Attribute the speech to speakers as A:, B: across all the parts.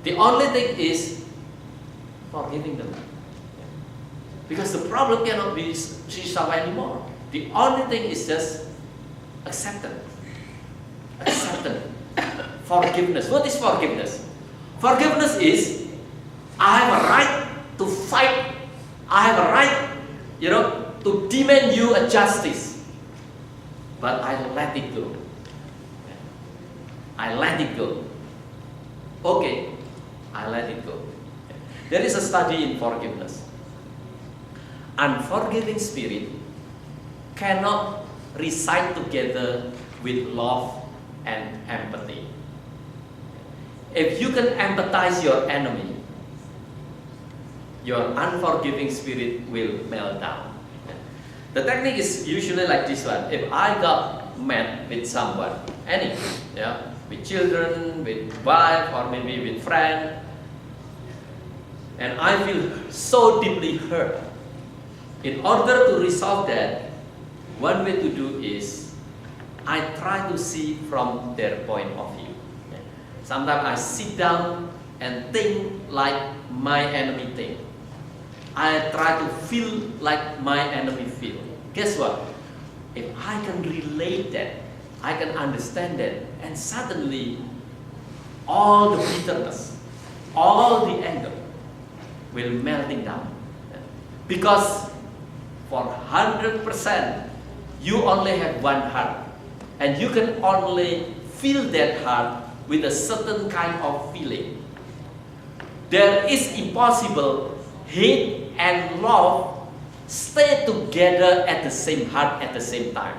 A: The only thing is forgiving them. Because the problem cannot be resolved anymore. The only thing is just acceptance. Acceptance. Forgiveness. What is forgiveness? Forgiveness is, I have a right to fight. I have a right, to demand you a justice. But I let it go. I let it go. Okay, I let it go. There is a study in forgiveness. Unforgiving spirit cannot reside together with love and empathy. If you can empathize your enemy, your unforgiving spirit will melt down. The technique is usually like this one. If I got mad with someone, with children, with wife, or maybe with friend, and I feel so deeply hurt, in order to resolve that, one way to do is I try to see from their point of view. Sometimes I sit down and think like my enemy think. I try to feel like my enemy feel. Guess what? If I can relate that, I can understand that, and suddenly all the bitterness, all the anger will melting down. Because for 100%, you only have one heart, and you can only feel that heart with a certain kind of feeling. There is impossible hate and love stay together at the same heart at the same time.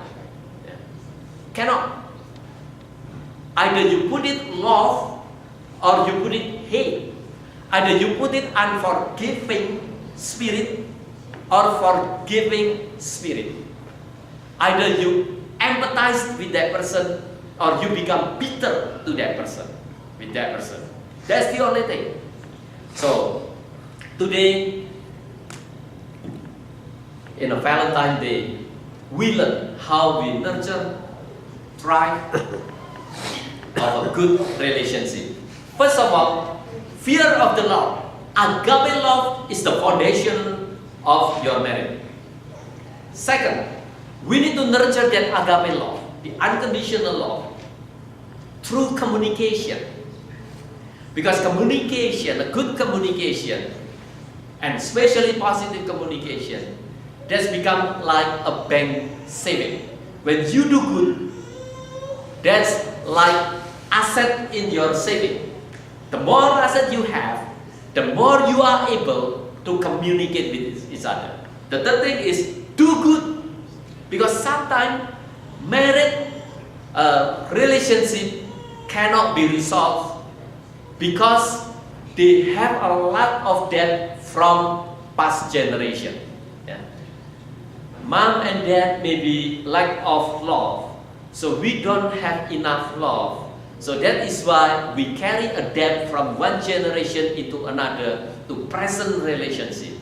A: Cannot. Either you put it love or you put it hate. Either you put it unforgiving spirit or forgiving spirit. Either you empathize with that person or you become bitter to that person, with that person. That's the only thing. So, today, in a Valentine's Day, we learn how we nurture, thrive of a good relationship. First of all, fear of the Lord. Agape love is the foundation of your marriage. Second, we need to nurture that agape love, the unconditional love, through communication. Because communication, a good communication, and especially positive communication, that's become like a bank saving. When you do good, that's like asset in your saving. The more asset you have, the more you are able to communicate with each other. The third thing is do good. Because sometimes marriage relationship cannot be resolved because they have a lot of debt from past generation. Mom and dad may be lack of love, so we don't have enough love. So that is why we carry a debt from one generation into another to present relationship.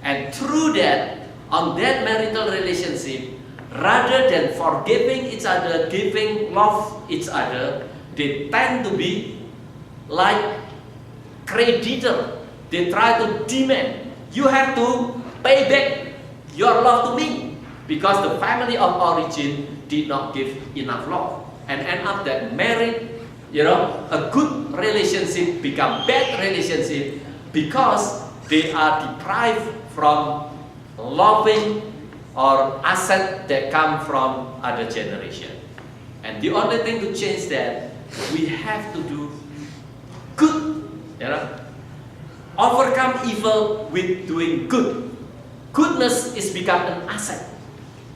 A: And through that, on that marital relationship, rather than forgiving each other, giving love each other, they tend to be like creditor. They try to demand, you have to pay back your love to me, because the family of origin did not give enough love, and end up that married, a good relationship become bad relationship because they are deprived from loving or asset that come from other generation. And the only thing to change that, we have to do good, overcome evil with doing good. Goodness is become an asset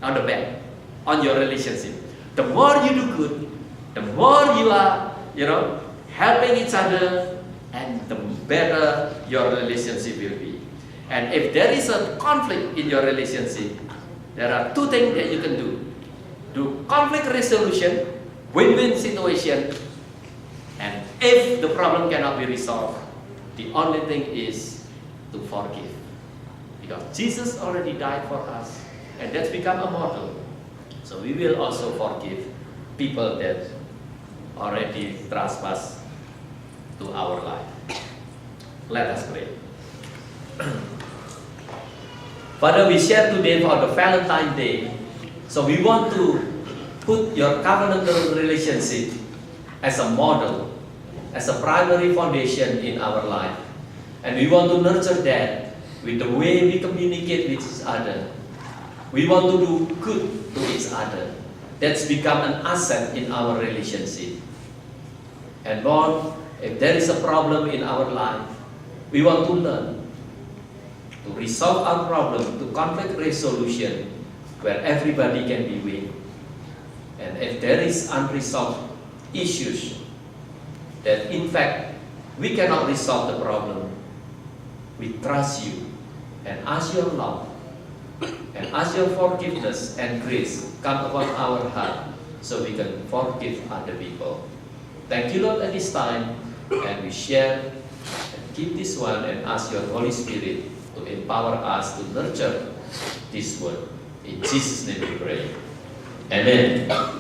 A: on the back, on your relationship. The more you do good, the more you are, helping each other, and the better your relationship will be. And if there is a conflict in your relationship, there are two things that you can do. Do conflict resolution, win-win situation, and if the problem cannot be resolved, the only thing is to forgive. Because Jesus already died for us, and that's become a model. So we will also forgive people that already trespass to our life. Let us pray. Father, we share today for the Valentine's Day. So we want to put your covenantal relationship as a model, as a primary foundation in our life. And we want to nurture that with the way we communicate with each other. We want to do good to each other. That's become an asset in our relationship. And Lord, if there is a problem in our life, we want to learn to resolve our problem, to conflict resolution, where everybody can be win. And if there is unresolved issues, that in fact we cannot resolve the problem, we trust you and ask your love and ask your forgiveness and grace come upon our heart so we can forgive other people. Thank you, Lord, at this time, and we share and keep this one and ask your Holy Spirit to empower us to nurture this word. In Jesus' name we pray. Amen.